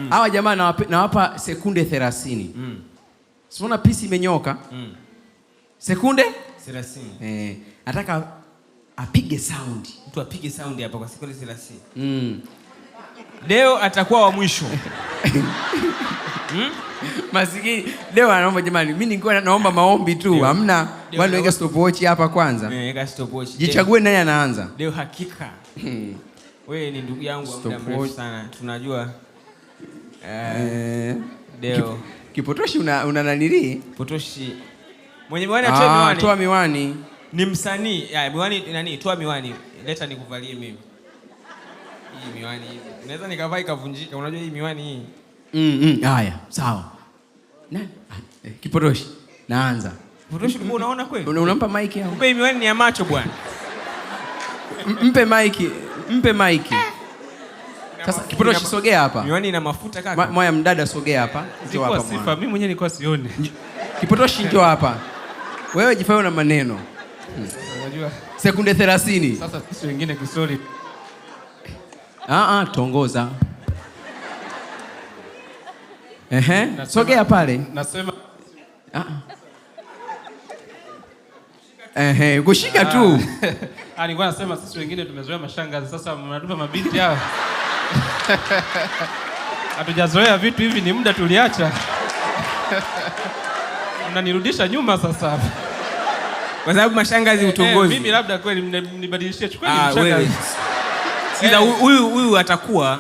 hawa jamaa nawapa sekunde 30. Unaona pisi imenyoka? Sekunde 30. Nataka apige sound. Mtu apige sound hapa kwa sekunde 30. Leo atakuwa wa mwisho. Masikini leo anaomba jamani, mimi nilikuwa naomba maombi tu. Hamna wale weka stopwatch hapa kwanza. Weka stopwatch. Jichague nani anaanza. Leo hakika. Wewe ni ndugu yangu wa muda mrefu sana. Tunajua leo Kipotoshi una nanili? Potoshi. Mwenye miwani atoe miwani. Toa miwani. Ni msanii. Miwani nani? Toa miwani. Leta nikuvalie mimi. Hii miwani hizi. Naweza nikavaa ikavunjika. Unajua hii miwani hii. Haya, sawa. Kipotoshi, naanza. Kipotoshi unaona kweli? Unampa mic hapo. Mpe miwani ni ya macho bwana. Mpe mic. Sasa Kipotoshi sogea hapa. Miwani ina mafuta kaka. Moya mdada sogea hapa. Njoo hapa. Sifa, mimi mwenyewe nilikuwa sioni. Kipotoshi njoo hapa. Wewe jifanye na maneno. Unajua? Sekunde 30. Sasa sisi wengine kisori. Tongoza. Sogea pale. Nasema kushika tu. Nilikuwa nasema sisi wengine tumezoea mashangazi, sasa mnatupa mabinti hao. Hatujazoea vitu hivi, ni muda tuliacha. Mnanirudisha nyuma sasa. Kwa sababu mashangazi utongozi. Mimi labda kweli mnibadilishie, chukua mashangazi. Sikiza huyu atakuwa